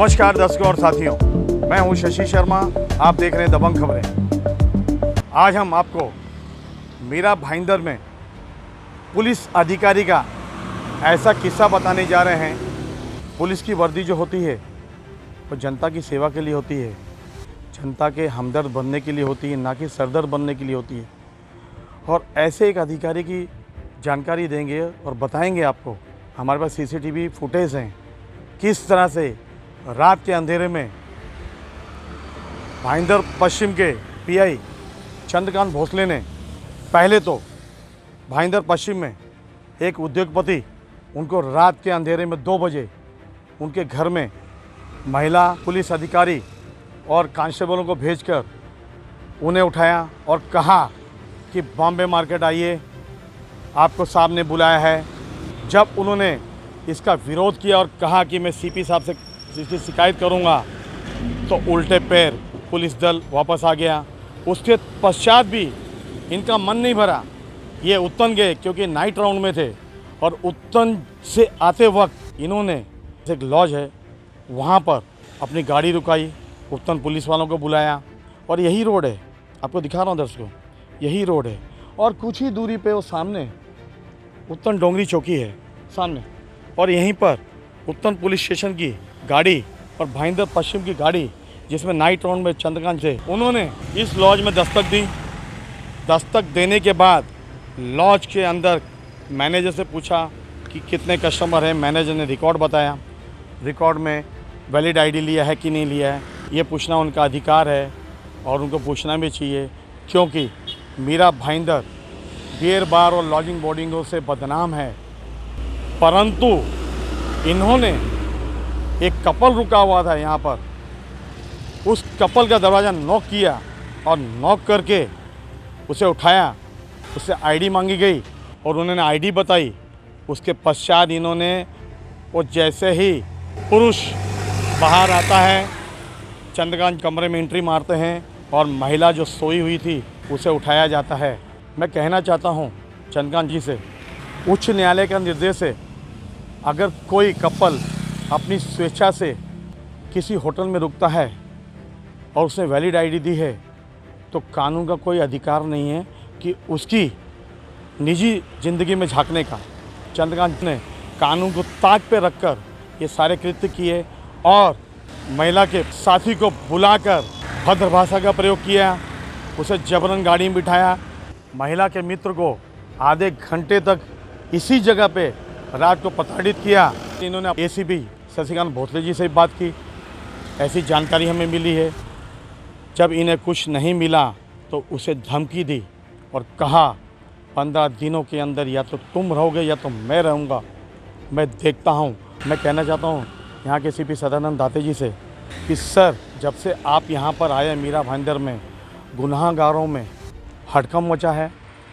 नमस्कार दर्शकों और साथियों, मैं हूं शशि शर्मा। आप देख रहे हैं दबंग खबरें। आज हम आपको मीरा भाईंदर में पुलिस अधिकारी का ऐसा किस्सा बताने जा रहे हैं। पुलिस की वर्दी जो होती है वो जनता की सेवा के लिए होती है, जनता के हमदर्द बनने के लिए होती है, ना कि सरदर्द बनने के लिए होती है। और ऐसे एक अधिकारी की जानकारी देंगे और बताएंगे आपको। हमारे पास सीसीटीवी फुटेज हैं किस तरह से रात के अंधेरे में भाईंदर पश्चिम के पीआई चंद्रकांत भोसले ने पहले तो भाईंदर पश्चिम में एक उद्योगपति उनको रात के अंधेरे में 2 बजे उनके घर में महिला पुलिस अधिकारी और कांस्टेबलों को भेजकर उन्हें उठाया और कहा कि बॉम्बे मार्केट आइए, आपको साहब ने बुलाया है। जब उन्होंने इसका विरोध किया और कहा कि मैं सीपी साहब से इसकी शिकायत करूंगा, तो उल्टे पैर पुलिस दल वापस आ गया। उसके पश्चात भी इनका मन नहीं भरा, ये उत्तन गए क्योंकि नाइट राउंड में थे। और उत्तन से आते वक्त इन्होंने एक लॉज है वहाँ पर अपनी गाड़ी रुकाई, उत्तन पुलिस वालों को बुलाया। और यही रोड है, आपको दिखा रहा हूँ दर्शकों, यही रोड है। और कुछ ही दूरी पे वो सामने उत्तन डोंगरी चौकी है सामने, और यहीं पर उत्तन पुलिस स्टेशन की गाड़ी और भाईंदर पश्चिम की गाड़ी जिसमें नाइट राउंड में चंद्रकांत थे, उन्होंने इस लॉज में दस्तक दी। दस्तक देने के बाद लॉज के अंदर मैनेजर से पूछा कि कितने कस्टमर हैं। मैनेजर ने रिकॉर्ड बताया, रिकॉर्ड में वैलिड आईडी लिया है कि नहीं लिया है, ये पूछना उनका अधिकार है और उनको पूछना भी चाहिए, क्योंकि मीरा भाईंदर बियर बार और लॉजिंग बोर्डिंगों से बदनाम है। परंतु इन्होंने एक कपल रुका हुआ था यहाँ पर, उस कपल का दरवाज़ा नॉक किया और नॉक करके उसे उठाया, उससे आईडी मांगी गई और उन्होंने आईडी बताई। उसके पश्चात इन्होंने वो जैसे ही पुरुष बाहर आता है, चंद्रकांत कमरे में एंट्री मारते हैं और महिला जो सोई हुई थी उसे उठाया जाता है। मैं कहना चाहता हूँ चंद्रकांत जी से, उच्च न्यायालय का निर्देश है, अगर कोई कपल अपनी स्वेच्छा से किसी होटल में रुकता है और उसने वैलिड आईडी दी है, तो कानून का कोई अधिकार नहीं है कि उसकी निजी ज़िंदगी में झांकने का। चंद्रकांत ने कानून को ताक पे रखकर ये सारे कृत्य किए और महिला के साथी को बुलाकर भद्र भाषा का प्रयोग किया, उसे जबरन गाड़ी में बिठाया। महिला के मित्र को आधे घंटे तक इसी जगह पे रात को प्रताड़ित किया। इन्होंने एसीपी शशिकांत भोसले जी से बात की, ऐसी जानकारी हमें मिली है। जब इन्हें कुछ नहीं मिला तो उसे धमकी दी और कहा 15 दिनों के अंदर या तो तुम रहोगे या तो मैं रहूँगा, मैं देखता हूँ। मैं कहना चाहता हूँ यहाँ के सीपी सदानंद दाते जी से कि सर, जब से आप यहाँ पर आए मीरा भाईंदर में, गुनाहगारों में हड़कंप मचा है।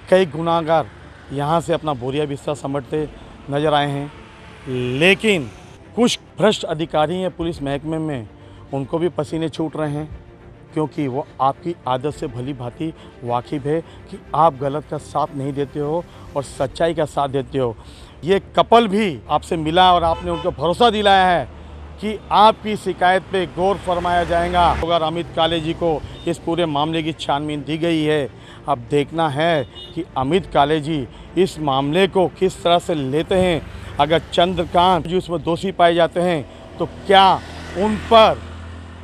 कई गुनाहगार यहाँ से अपना बोरिया बिस्तर समेटते नज़र आए हैं, लेकिन कुछ भ्रष्ट अधिकारी हैं पुलिस महकमे में, उनको भी पसीने छूट रहे हैं, क्योंकि वो आपकी आदत से भली भांति वाकिफ़ है कि आप गलत का साथ नहीं देते हो और सच्चाई का साथ देते हो। ये कपल भी आपसे मिला और आपने उनको भरोसा दिलाया है कि आपकी शिकायत पे गौर फरमाया जाएगा। अगर अमित काले जी को इस पूरे मामले की छानबीन दी गई है, अब देखना है कि अमित काले जी इस मामले को किस तरह से लेते हैं। अगर चंद्रकांत जी उसमें दोषी पाए जाते हैं तो क्या उन पर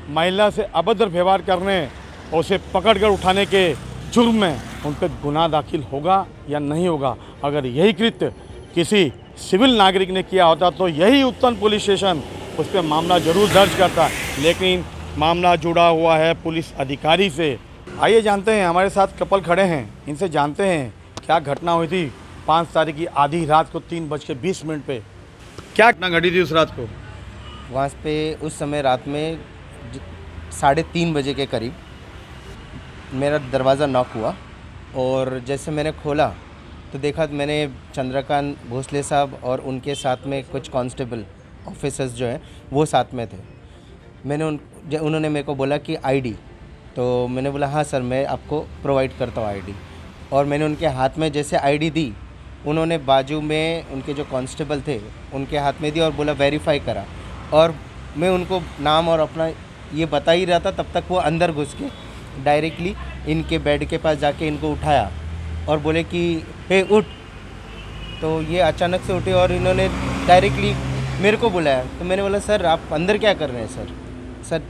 महिला से अभद्र व्यवहार करने और उसे पकड़कर उठाने के जुर्म में उन पर गुनाह दाखिल होगा या नहीं होगा। अगर यही कृत्य किसी सिविल नागरिक ने किया होता तो यही उत्तन पुलिस स्टेशन उस पर मामला जरूर दर्ज करता, लेकिन मामला जुड़ा हुआ है पुलिस अधिकारी से। आइए जानते हैं, हमारे साथ कपल खड़े हैं, इनसे जानते हैं क्या घटना हुई थी 5 तारीख की आधी रात को 3:20 पे। क्या घटना घटी थी उस रात को? वहाँ पे उस समय रात में 3:30 बजे के करीब मेरा दरवाज़ा नॉक हुआ और जैसे मैंने खोला तो देखा, तो मैंने चंद्रकांत भोसले साहब और उनके साथ में कुछ कांस्टेबल ऑफिसर्स जो हैं वो साथ में थे। उन्होंने मेरे को बोला कि आईडी, तो मैंने बोला हाँ सर, मैं आपको प्रोवाइड करता हूँ आईडी। और मैंने उनके हाथ में जैसे आईडी दी, उन्होंने बाजू में उनके जो कांस्टेबल थे उनके हाथ में दी और बोला वेरीफाई करा। और मैं उनको नाम और अपना ये बता ही रहा था, तब तक वो अंदर घुस के डायरेक्टली इनके बेड के पास जाके इनको उठाया और बोले कि हे उठ। तो ये अचानक से उठे और इन्होंने डायरेक्टली मेरे को बुलाया। तो मैंने बोला सर आप अंदर क्या कर रहे हैं सर? सर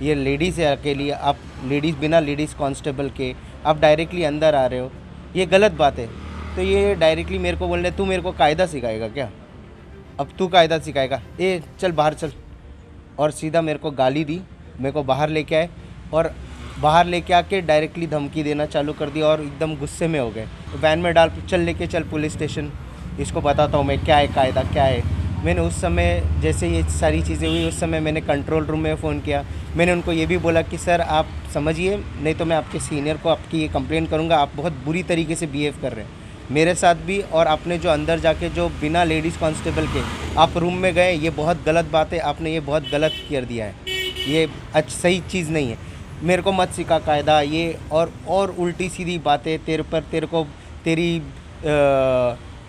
ये लेडीज़ है अकेली, आप लेडीज़ बिना लेडीज़ कांस्टेबल के आप डायरेक्टली अंदर आ रहे हो, ये गलत बात है। तो ये डायरेक्टली मेरे को बोल रहे तू मेरे को कायदा सिखाएगा क्या? अब तू कायदा सिखाएगा, ए चल बाहर चल। और सीधा मेरे को गाली दी, मेरे को बाहर लेके आए और बाहर लेके आके डायरेक्टली धमकी देना चालू कर दिया और एकदम गुस्से में हो गए। वैन में डाल चल लेके चल पुलिस स्टेशन, इसको बताता हूँ मैं क्या है कायदा क्या है। मैंने उस समय जैसे ये सारी चीज़ें हुई उस समय मैंने कंट्रोल रूम में फ़ोन किया। मैंने उनको ये भी बोला कि सर आप समझिए, नहीं तो मैं आपके सीनियर को आपकी ये कंप्लेंट करूँगा, आप बहुत बुरी तरीके से बिहेव कर रहे हैं मेरे साथ भी। और आपने जो अंदर जाके जो बिना लेडीज़ कांस्टेबल के आप रूम में गए, ये बहुत गलत बात है, आपने ये बहुत गलत कर दिया है, ये सही चीज़ नहीं है। मेरे को मत सिखा कायदा ये और उल्टी सीधी बातें तेरे को तेरी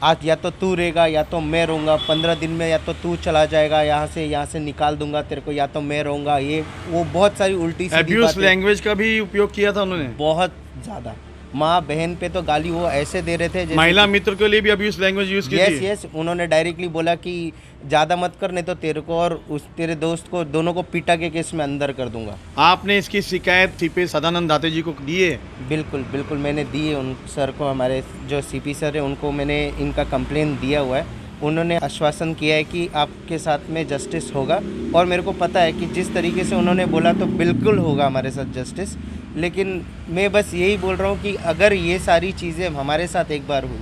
आज या तो तू रहेगा या तो मैं रहूँगा, 15 दिन में या तो तू चला जाएगा यहाँ से निकाल दूंगा तेरे को, या तो मैं रहूँगा, ये वो बहुत सारी उल्टी सीधी अब्यूज लैंग्वेज का भी उपयोग किया था उन्होंने, बहुत ज़्यादा। माँ बहन पे तो गाली वो ऐसे दे रहे थे जैसे महिला मित्र के लिए भी अब्यूज लैंग्वेज यूज की थी। यस उन्होंने डायरेक्टली बोला कि ज़्यादा मत कर, नहीं तो तेरे को और उस तेरे दोस्त को दोनों को पीटा के केस में अंदर कर दूंगा। आपने इसकी शिकायत सीपी सदानंद दाते जी को दी है? बिल्कुल मैंने दी है उन सर को, हमारे जो सीपी सर है उनको मैंने इनका कंप्लेन दिया हुआ है। उन्होंने आश्वासन किया है कि आपके साथ में जस्टिस होगा और मेरे को पता है कि जिस तरीके से उन्होंने बोला तो बिल्कुल होगा हमारे साथ जस्टिस। लेकिन मैं बस यही बोल रहा हूँ कि अगर ये सारी चीज़ें हमारे साथ एक बार हुई,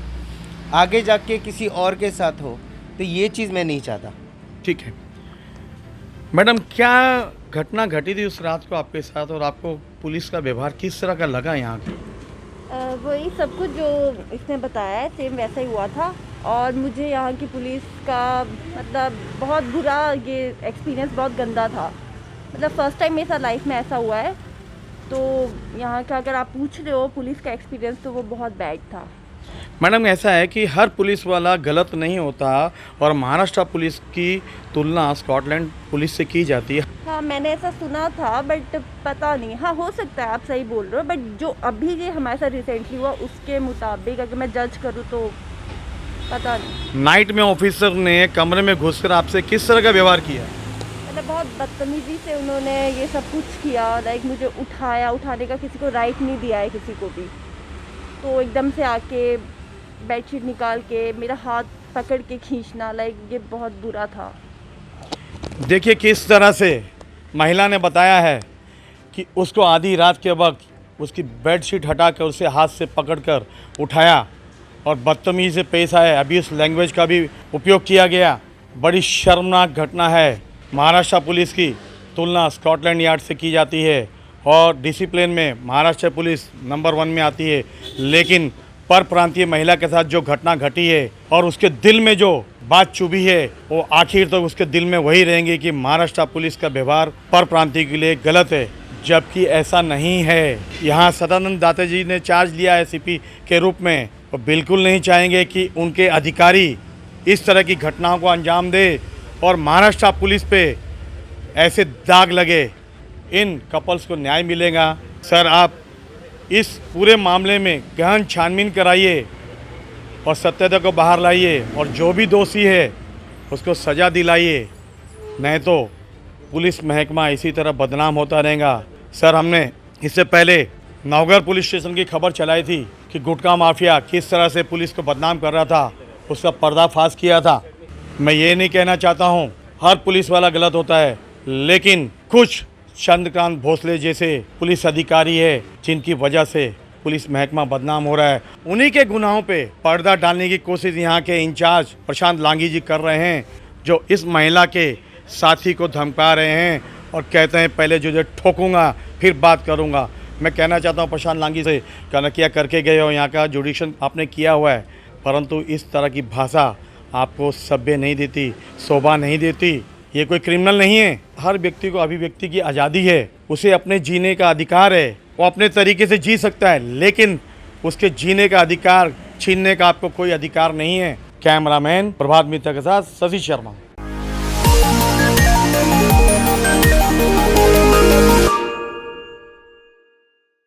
आगे जाके किसी और के साथ हो, तो ये चीज़ मैं नहीं चाहता। ठीक है मैडम, क्या घटना घटी थी उस रात को आपके साथ और आपको पुलिस का व्यवहार किस तरह का लगा यहाँ का? वही सब कुछ जो इसने बताया है सेम वैसा ही हुआ था। और मुझे यहाँ की पुलिस का मतलब बहुत बुरा ये एक्सपीरियंस, बहुत गंदा था। मतलब फ़र्स्ट टाइम मेरे साथ लाइफ में ऐसा हुआ है। तो यहाँ का अगर आप पूछ रहे हो पुलिस का एक्सपीरियंस, तो वो बहुत बैड था। मैडम ऐसा है कि हर पुलिस वाला गलत नहीं होता और महाराष्ट्र पुलिस की तुलना स्कॉटलैंड पुलिस से की जाती है। हाँ मैंने ऐसा सुना था बट पता नहीं, हाँ हो सकता है, आप सही बोल रहे हो। बट जो अभी ये हमारे साथ रिसेंटली हुआ उसके मुताबिक अगर मैं जज करूँ तो पता नहीं। नाइट में ऑफिसर ने कमरे में घुसकर आपसे किस तरह का व्यवहार किया? मतलब बहुत बदतमीज़ी से उन्होंने ये सब कुछ किया। लाइक मुझे उठाने का किसी को राइट नहीं दिया है किसी को भी। तो एकदम से आके बेडशीट निकाल के मेरा हाथ पकड़ के खींचना, लाइक ये बहुत बुरा था। देखिए किस तरह से महिला ने बताया है कि उसको आधी रात के वक्त उसकी बेडशीट हटाकर उसे हाथ से पकड़कर उठाया और बदतमीज़ी से पेश आए, अब्यूज लैंग्वेज का भी उपयोग किया गया। बड़ी शर्मनाक घटना है। महाराष्ट्र पुलिस की तुलना स्कॉटलैंड यार्ड से की जाती है और डिसिप्लिन में महाराष्ट्र पुलिस नंबर 1 में आती है। लेकिन पर प्रांतीय महिला के साथ जो घटना घटी है और उसके दिल में जो बात चुभी है, वो आखिर तक उसके दिल में वही रहेंगी कि महाराष्ट्र पुलिस का व्यवहार पर प्रांतीय के लिए गलत है, जबकि ऐसा नहीं है। यहाँ सदानंद दाते जी ने चार्ज लिया है सीपी के रूप में, वो बिल्कुल नहीं चाहेंगे कि उनके अधिकारी इस तरह की घटनाओं को अंजाम दे और महाराष्ट्र पुलिस पे ऐसे दाग लगे। इन कपल्स को न्याय मिलेगा। सर आप इस पूरे मामले में गहन छानबीन कराइए और सत्यता को बाहर लाइए और जो भी दोषी है उसको सज़ा दिलाइए, नहीं तो पुलिस महकमा इसी तरह बदनाम होता रहेगा। सर हमने इससे पहले नवगढ़ पुलिस स्टेशन की खबर चलाई थी कि गुटखा माफिया किस तरह से पुलिस को बदनाम कर रहा था, उसका पर्दाफाश किया था। मैं ये नहीं कहना चाहता हूँ हर पुलिस वाला गलत होता है, लेकिन कुछ चंद्रकांत भोसले जैसे पुलिस अधिकारी है जिनकी वजह से पुलिस महकमा बदनाम हो रहा है, उन्हीं के गुनाहों पे पर्दा डालने की कोशिश यहाँ के इंचार्ज प्रशांत लांगी जी कर रहे हैं, जो इस महिला के साथी को धमका रहे हैं और कहते हैं पहले जो ठोकूंगा फिर बात करूंगा। मैं कहना चाहता हूँ प्रशांत लांगी से, क्या करके गए हो, यहाँ का जुडिशन आपने किया हुआ है, परंतु इस तरह की भाषा आपको सभ्य नहीं देती, शोभा नहीं देती। ये कोई क्रिमिनल नहीं है। हर व्यक्ति को अभिव्यक्ति की आज़ादी है, उसे अपने जीने का अधिकार है, वो अपने तरीके से जी सकता है, लेकिन उसके जीने का अधिकार छीनने का आपको कोई अधिकार नहीं है। कैमरामैन प्रभात मित्रा के साथ शशि शर्मा।